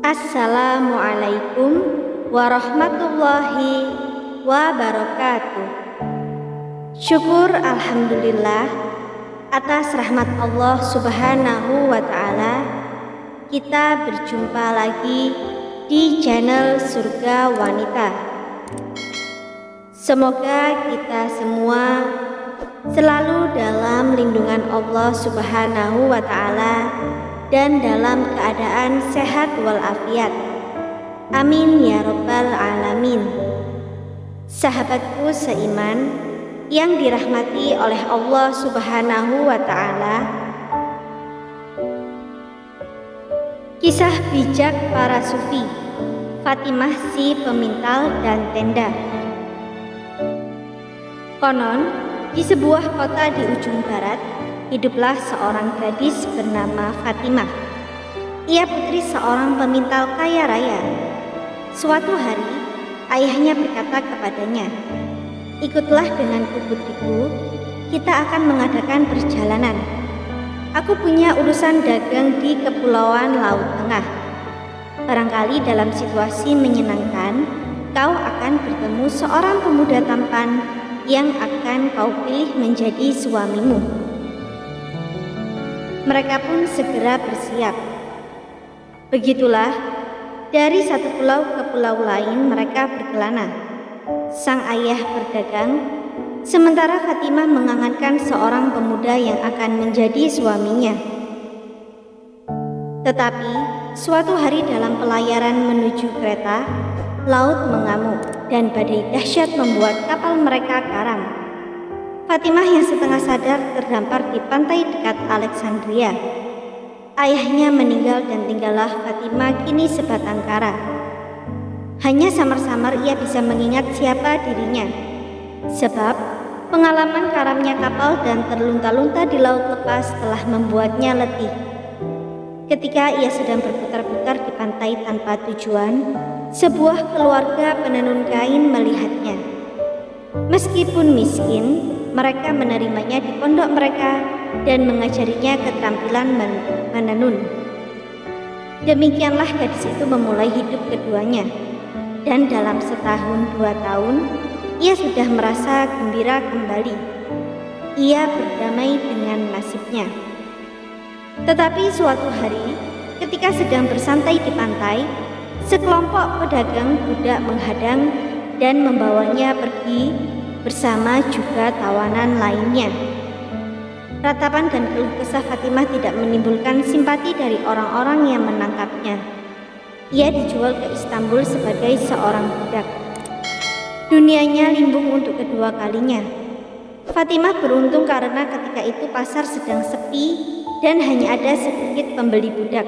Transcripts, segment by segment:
Assalamualaikum warahmatullahi wabarakatuh. Syukur alhamdulillah atas rahmat Allah Subhanahu wa ta'ala, kita berjumpa lagi di channel Surga Wanita. Semoga kita semua selalu dalam lindungan Allah Subhanahu wa ta'ala dan dalam keadaan sehat walafiat. Amin ya rabbal alamin. Sahabatku seiman yang dirahmati oleh Allah Subhanahu wa ta'ala, kisah bijak para sufi, Fatimah si pemintal dan tenda. Konon, di sebuah kota di ujung barat hiduplah seorang gadis bernama Fatimah. Ia putri seorang pemintal kaya raya. Suatu hari, ayahnya berkata kepadanya, "Ikutlah denganku putriku, kita akan mengadakan perjalanan. Aku punya urusan dagang di Kepulauan Laut Tengah. Barangkali dalam situasi menyenangkan, kau akan bertemu seorang pemuda tampan yang akan kau pilih menjadi suamimu." Mereka pun segera bersiap. Begitulah, dari satu pulau ke pulau lain mereka berkelana. Sang ayah berdagang, sementara Fatimah mengangankan seorang pemuda yang akan menjadi suaminya. Tetapi, suatu hari dalam pelayaran menuju kereta, laut mengamuk dan badai dahsyat membuat kapal mereka karam. Fatimah yang setengah sadar terdampar di pantai dekat Alexandria. Ayahnya meninggal dan tinggallah Fatimah kini sebatang kara. Hanya samar-samar ia bisa mengingat siapa dirinya, sebab pengalaman karamnya kapal dan terlunta-lunta di laut lepas telah membuatnya letih. Ketika ia sedang berputar-putar di pantai tanpa tujuan, sebuah keluarga penenun kain melihatnya. Meskipun miskin, mereka menerimanya di pondok mereka dan mengajarinya keterampilan menenun. Demikianlah gadis itu memulai hidup keduanya, dan dalam setahun 2 tahun ia sudah merasa gembira kembali. Ia berdamai dengan nasibnya. Tetapi suatu hari, ketika sedang bersantai di pantai, sekelompok pedagang budak menghadang dan membawanya pergi bersama juga tawanan lainnya. Ratapan dan keluh kesah Fatimah tidak menimbulkan simpati dari orang-orang yang menangkapnya. Ia dijual ke Istanbul sebagai seorang budak. Dunianya limbung untuk kedua kalinya. Fatimah beruntung karena ketika itu pasar sedang sepi dan hanya ada sedikit pembeli budak.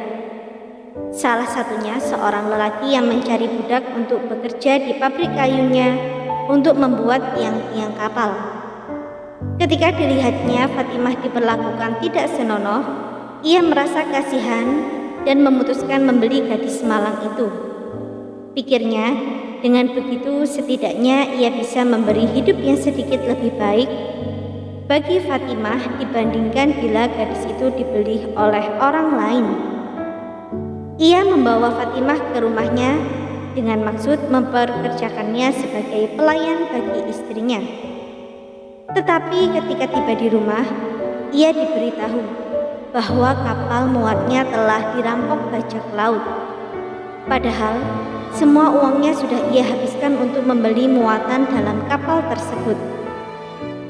Salah satunya seorang lelaki yang mencari budak untuk bekerja di pabrik kayunya untuk membuat tiang-tiang kapal. Ketika dilihatnya Fatimah diperlakukan tidak senonoh, ia merasa kasihan dan memutuskan membeli gadis malang itu. Pikirnya, dengan begitu setidaknya ia bisa memberi hidup yang sedikit lebih baik bagi Fatimah dibandingkan bila gadis itu dibeli oleh orang lain. Ia membawa Fatimah ke rumahnya dengan maksud memperkerjakannya sebagai pelayan bagi istrinya. Tetapi ketika tiba di rumah, ia diberitahu bahwa kapal muatnya telah dirampok bajak laut. Padahal semua uangnya sudah ia habiskan untuk membeli muatan dalam kapal tersebut.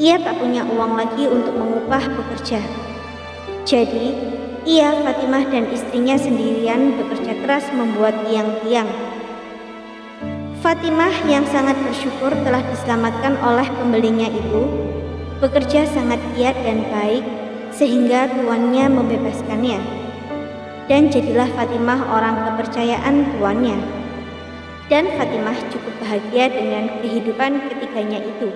Ia tak punya uang lagi untuk mengupah pekerja. Jadi, ia, Fatimah dan istrinya sendirian bekerja keras membuat tiang-tiang. Fatimah yang sangat bersyukur telah diselamatkan oleh pembelinya itu, bekerja sangat giat dan baik sehingga tuannya membebaskannya. Dan jadilah Fatimah orang kepercayaan tuannya. Dan Fatimah cukup bahagia dengan kehidupan ketiganya itu.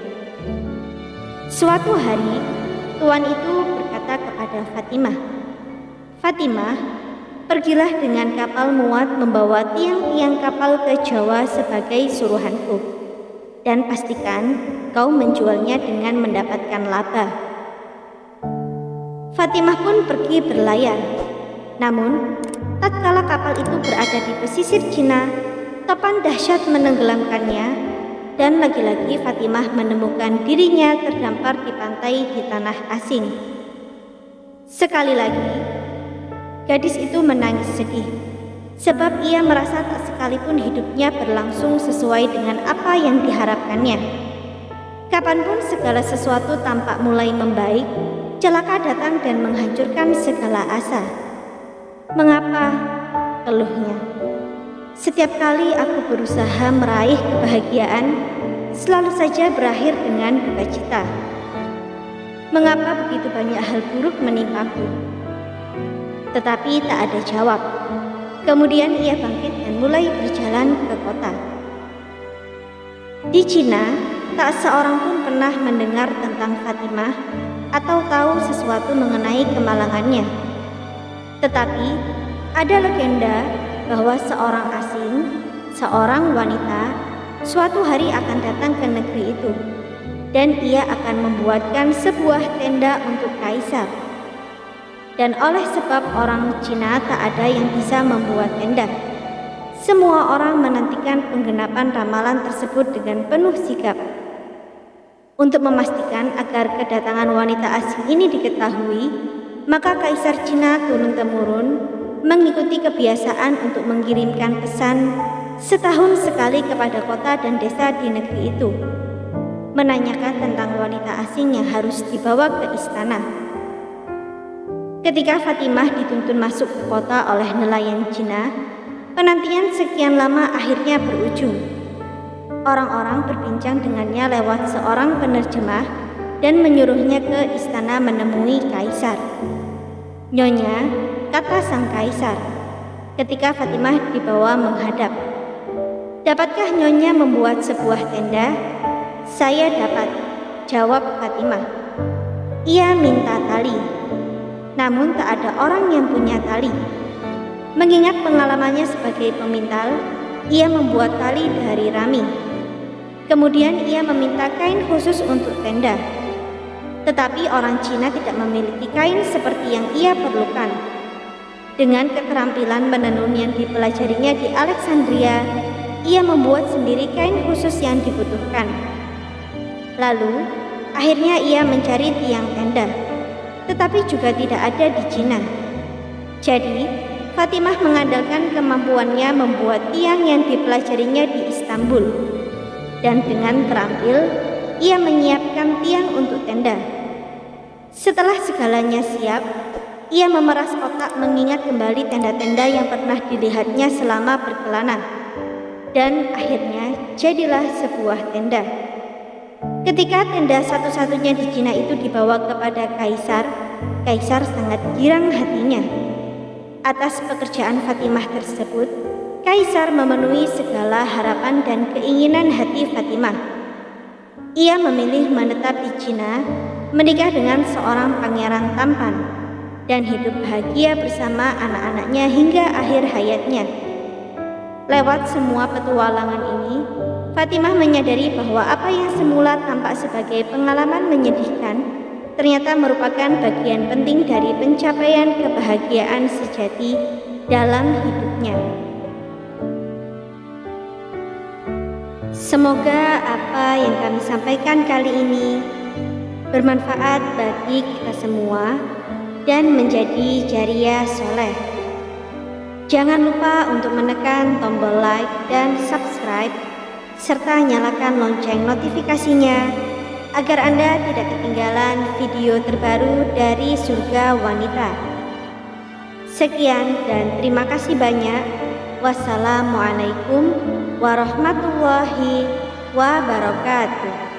Suatu hari, tuan itu berkata kepada Fatimah, "Fatimah, pergilah dengan kapal muat membawa tiang-tiang kapal ke Jawa sebagai suruhanku, dan pastikan kau menjualnya dengan mendapatkan laba." Fatimah pun pergi berlayar. Namun, Tatkala kapal itu berada di pesisir Cina, topan dahsyat menenggelamkannya, dan lagi-lagi Fatimah menemukan dirinya terdampar di pantai di tanah asing. Sekali lagi, gadis itu menangis sedih, sebab ia merasa tak sekalipun hidupnya berlangsung sesuai dengan apa yang diharapkannya. Kapanpun segala sesuatu tampak mulai membaik, celaka datang dan menghancurkan segala asa. Mengapa? Keluhnya. Setiap kali aku berusaha meraih kebahagiaan, selalu saja berakhir dengan duka cita. Mengapa begitu banyak hal buruk menimpaku? Tetapi tak ada jawab. Kemudian ia bangkit dan mulai berjalan ke kota. Di Cina, tak seorang pun pernah mendengar tentang Fatimah atau tahu sesuatu mengenai kemalangannya. Tetapi ada legenda bahwa seorang asing, seorang wanita, suatu hari akan datang ke negeri itu, dan ia akan membuatkan sebuah tenda untuk kaisar. Dan oleh sebab orang Cina tak ada yang bisa membuat tenda, semua orang menantikan penggenapan ramalan tersebut dengan penuh sigap. Untuk memastikan agar kedatangan wanita asing ini diketahui, maka Kaisar Cina turun-temurun mengikuti kebiasaan untuk mengirimkan pesan setahun sekali kepada kota dan desa di negeri itu, menanyakan tentang wanita asing yang harus dibawa ke istana. Ketika Fatimah dituntun masuk ke kota oleh nelayan Cina, penantian sekian lama akhirnya berujung. Orang-orang berbincang dengannya lewat seorang penerjemah dan menyuruhnya ke istana menemui kaisar. "Nyonya," kata sang kaisar ketika Fatimah dibawa menghadap, "dapatkah Nyonya membuat sebuah tenda?" "Saya dapat," jawab Fatimah. Ia minta tali, namun tak ada orang yang punya tali. Mengingat pengalamannya sebagai pemintal, ia membuat tali dari rami. Kemudian ia meminta kain khusus untuk tenda. Tetapi orang Cina tidak memiliki kain seperti yang ia perlukan. Dengan keterampilan menenun yang dipelajarinya di Alexandria, ia membuat sendiri kain khusus yang dibutuhkan. Lalu, akhirnya ia mencari tiang tenda, tetapi juga tidak ada di Cina. Jadi, Fatimah mengandalkan kemampuannya membuat tiang yang dipelajarinya di Istanbul. Dan dengan terampil, ia menyiapkan tiang untuk tenda. Setelah segalanya siap, ia memeras otak mengingat kembali tenda-tenda yang pernah dilihatnya selama berkelana. Dan akhirnya jadilah sebuah tenda. Ketika tenda satu-satunya di Cina itu dibawa kepada kaisar, kaisar sangat girang hatinya. Atas pekerjaan Fatimah tersebut, kaisar memenuhi segala harapan dan keinginan hati Fatimah. Ia memilih menetap di Cina, menikah dengan seorang pangeran tampan, dan hidup bahagia bersama anak-anaknya hingga akhir hayatnya. Lewat semua petualangan ini, Fatimah menyadari bahwa apa yang semula tampak sebagai pengalaman menyedihkan, ternyata merupakan bagian penting dari pencapaian kebahagiaan sejati dalam hidupnya. Semoga apa yang kami sampaikan kali ini bermanfaat bagi kita semua dan menjadi jariah soleh. Jangan lupa untuk menekan tombol like dan subscribe, serta nyalakan lonceng notifikasinya agar Anda tidak ketinggalan video terbaru dari Surga Wanita. Sekian dan terima kasih banyak. Wassalamualaikum warahmatullahi wabarakatuh.